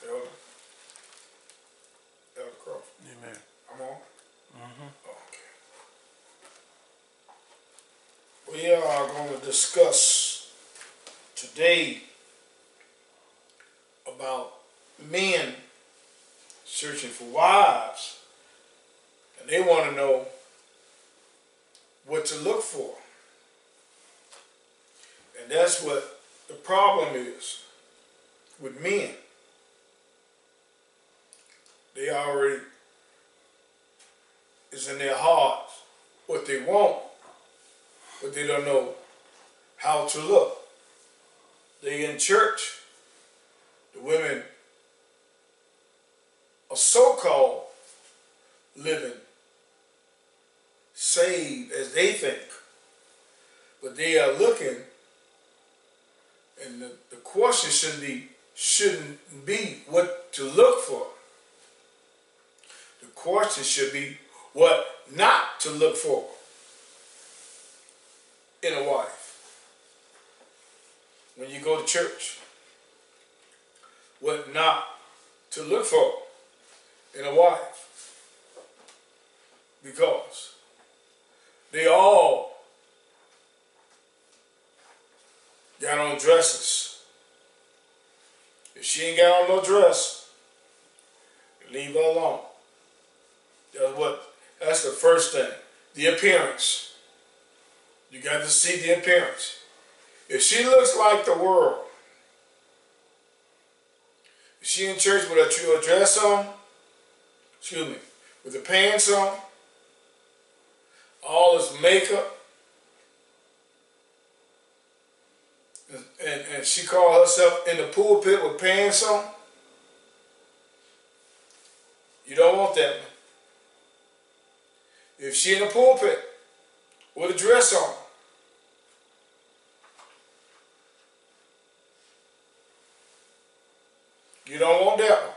Elder, Elder Crawford. Amen. I'm on? Mm-hmm. Okay. We are going to discuss today about men searching for wives, and they want to know what to look for. And that's what the problem is with men. They already, it's in their hearts what they want, but they don't know how to look. They in church, the women are so-called living saved as they think, but they are looking, and the question shouldn't be what to look for. The question should be what not to look for in a wife. When you go to church, what not to look for in a wife. Because they all got on dresses. If she ain't got on no dress, leave her alone. That's the first thing. The appearance. You got to see the appearance. If she looks like the world, if she in church with a dress on, with the pants on, all this makeup, and she called herself in the pulpit with pants on, you don't want that one. If she in the pulpit with a dress on, you don't want that one.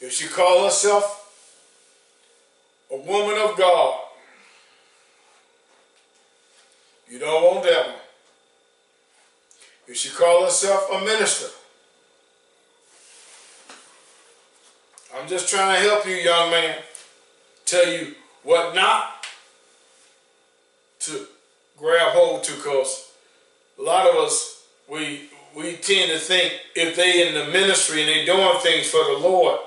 If she call herself a woman of God, you don't want that one. If she call herself a minister, I'm just trying to help you, young man, tell you what not to grab hold to, because a lot of us, we tend to think if they in the ministry and they doing things for the Lord,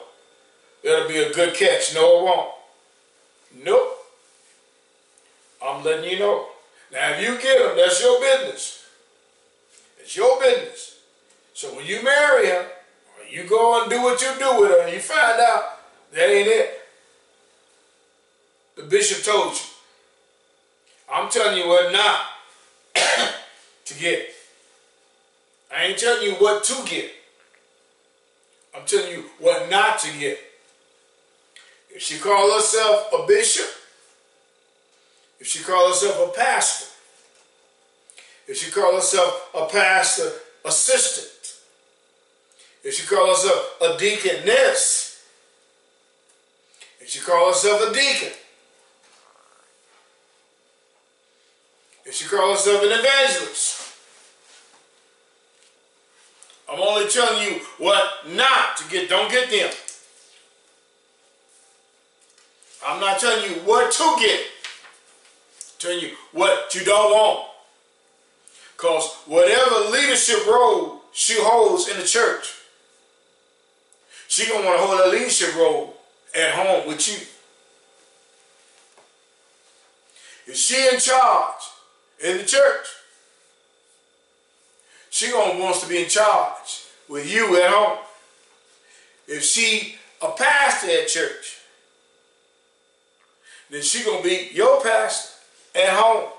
that'll be a good catch. No, it won't. Nope. I'm letting you know. Now, if you get them, that's your business. It's your business. So when you marry her, or you go and do what you do with her, and you find out that ain't it, the bishop told you. I'm telling you what not to get. I ain't telling you what to get. I'm telling you what not to get. If she call herself a bishop, if she call herself a pastor, if she call herself a pastor assistant, if she call herself a deaconess, if she call herself a deacon, if she call herself an evangelist, I'm only telling you what not to get. Don't get them. I'm not telling you what to get. I'm telling you what you don't want. Because whatever leadership role she holds in the church, she going to want to hold a leadership role at home with you. If she in charge in the church, she going to want to be in charge with you at home. If she a pastor at church, then she going to be your pastor at home.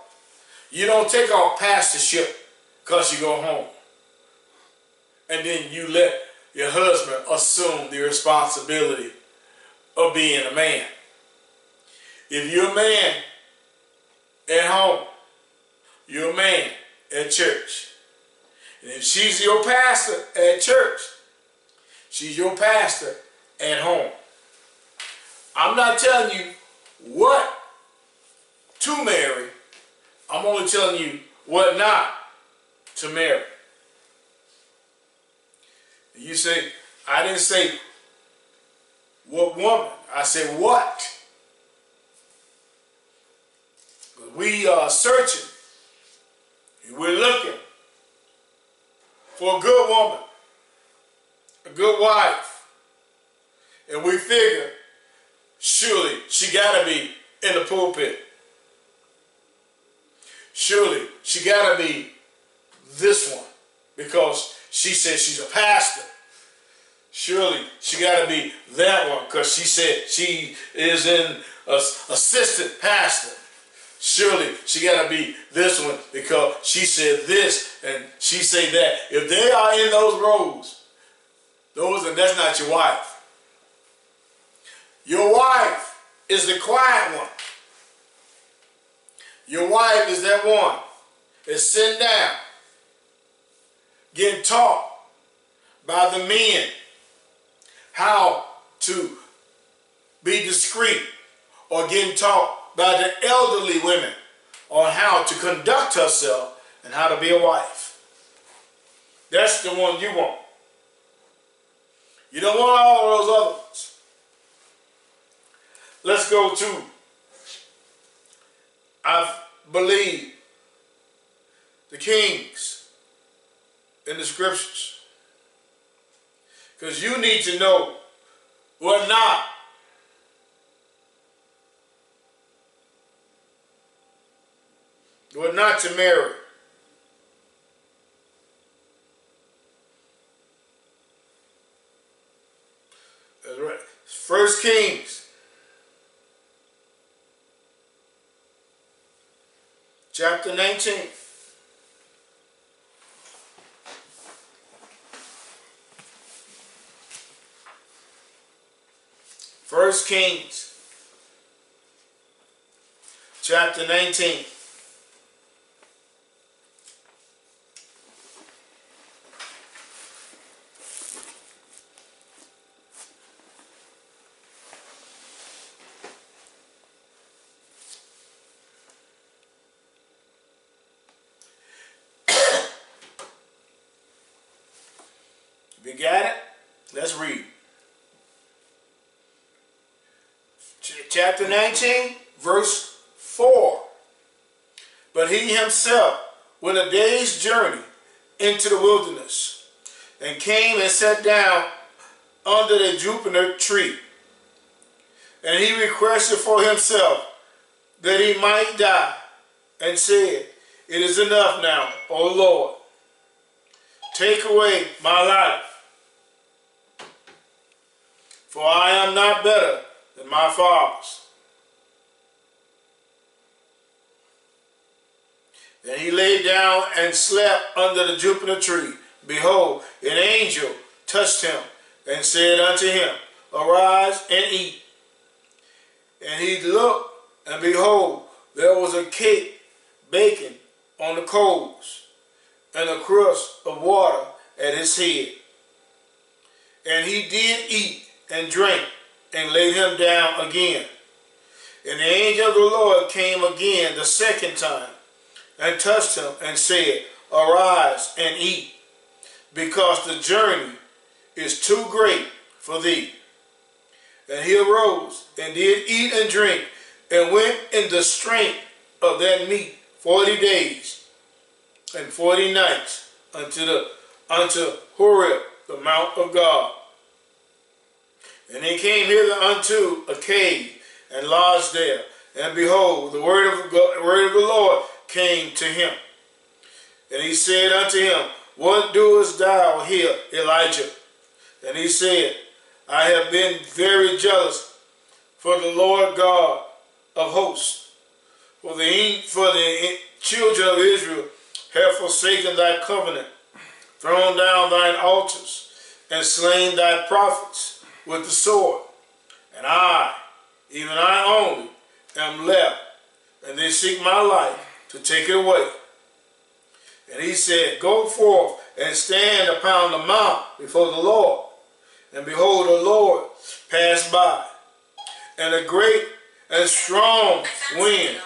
You don't take off pastorship because you go home. And then you let your husband assume the responsibility of being a man. If you're a man at home, you're a man at church. And if she's your pastor at church, she's your pastor at home. I'm not telling you what to marry. I'm only telling you what not to marry. You say, I didn't say what woman. I said what. We are searching. We're looking for a good woman, a good wife. And we figure, surely she got to be in the pulpit. Surely she got to be this one because she said she's a pastor. Surely she got to be that one because she said she is an assistant pastor. Surely she got to be this one because she said this and she said that. If they are in those roles, that's not your wife. Your wife is the quiet one. Your wife is that one that's sitting down, getting taught by the men how to be discreet, or getting taught by the elderly women on how to conduct herself and how to be a wife. That's the one you want. You don't want all those other ones. Let's go to, I believe, the kings in the scriptures. Because you need to know what not. What not to marry. That's right. 1 Kings chapter 19. First Kings chapter 19. If you got it, let's read. Chapter 19, verse 4. But he himself went a day's journey into the wilderness, and came and sat down under the juniper tree. And he requested for himself that he might die, and said, It is enough now, O Lord. Take away my life, for I am not better than my fathers. Then he lay down and slept under the juniper tree. Behold, an angel touched him and said unto him, Arise and eat. And he looked, and behold, there was a cake baking on the coals, and a crust of water at his head. And he did eat and drink, and laid him down again. And the angel of the Lord came again the second time, and touched him, and said, Arise and eat, because the journey is too great for thee. And he arose, and did eat and drink, and went in the strength of that meat 40 days and 40 nights unto Horeb, the mount of God. And he came hither unto a cave, and lodged there. And behold, the word of the Lord came to him. And he said unto him, What doest thou here, Elijah? And he said, I have been very jealous for the Lord God of hosts. For the children of Israel have forsaken thy covenant, thrown down thine altars, and slain thy prophets with the sword. And I, even I only, am left, and they seek my life to take it away. And he said, Go forth and stand upon the mount before the Lord. And behold, the Lord passed by, and a great and strong wind.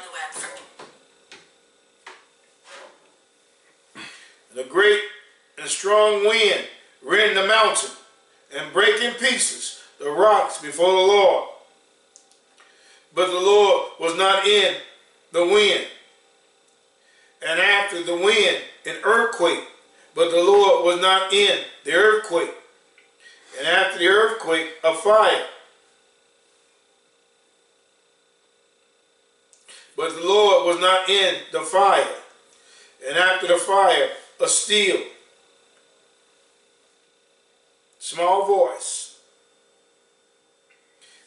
The great and strong wind rent the mountain, and break in pieces the rocks before the Lord. But the Lord was not in the wind. And after the wind, an earthquake. But the Lord was not in the earthquake. And after the earthquake, a fire. But the Lord was not in the fire. And after the fire, a still, small voice.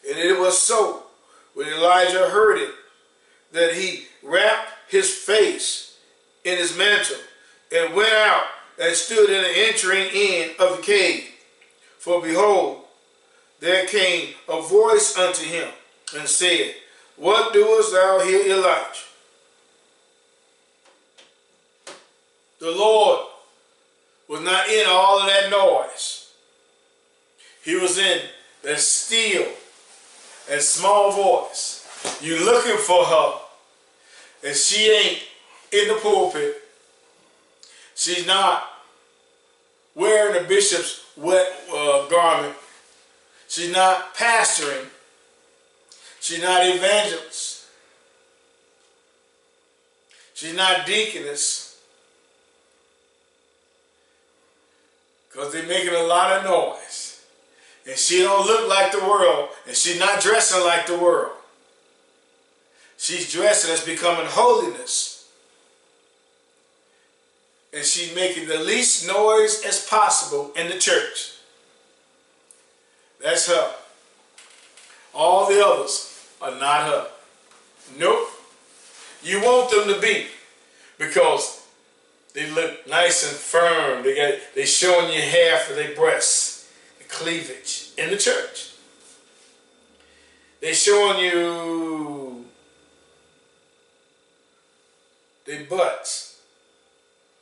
And it was so, when Elijah heard it, that he wrapped his face in his mantle and went out and stood in the entering in of the cave. For behold, there came a voice unto him and said, What doest thou here, Elijah? The Lord was not in all of that noise. He was in that still and small voice. You looking for her, and she ain't in the pulpit. She's not wearing the bishop's wet garment. She's not pastoring. She's not evangelist. She's not deaconess. Because they're making a lot of noise. And she don't look like the world. And she's not dressing like the world. She's dressing as becoming holiness. And she's making the least noise as possible in the church. That's her. All the others are not her. Nope. You want them to be, because they look nice and firm. They showing you half of their breasts, the cleavage in the church. They showing you their butts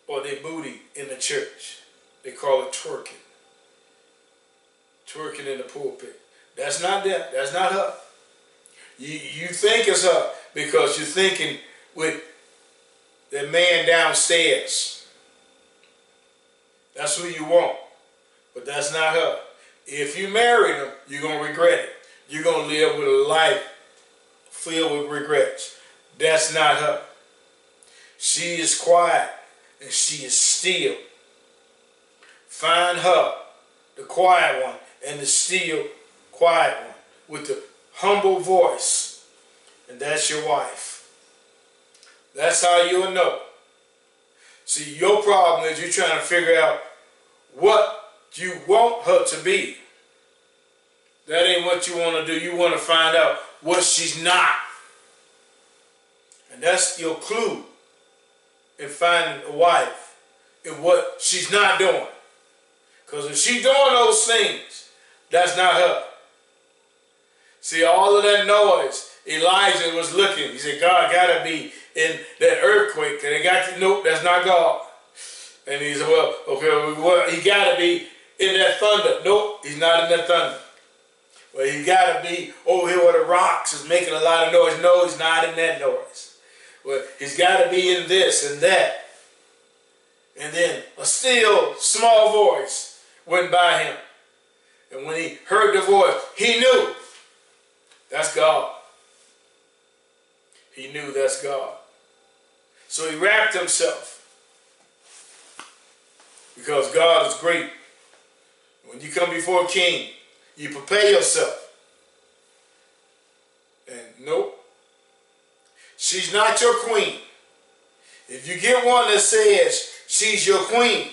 or their booty in the church. They call it twerking. Twerking in the pulpit. That's not them. That's not her. You think it's her because you're thinking with the man downstairs. That's who you want. But that's not her. If you marry them, you're going to regret it. You're going to live with a life filled with regrets. That's not her. She is quiet and she is still. Find her, the quiet one, and the still quiet one with the humble voice, and that's your wife. That's how you'll know. See, your problem is you're trying to figure out what you want her to be. That ain't what you want to do. You want to find out what she's not. And that's your clue in finding a wife in what she's not doing. Because if she's doing those things, that's not her. See, all of that noise, Elijah was looking. He said, God got to be in that earthquake. And he got to, nope, that's not God. And he said, well, okay, well, he got to be in that thunder. Nope, he's not in that thunder. Well, he got to be over here where the rocks is making a lot of noise. No, he's not in that noise. Well, he's got to be in this and that. And then a still small voice went by him. And when he heard the voice, he knew that's God. He knew that's God. So he wrapped himself. Because God is great. When you come before a king, you prepare yourself. And nope. She's not your queen. If you get one that says she's your queen,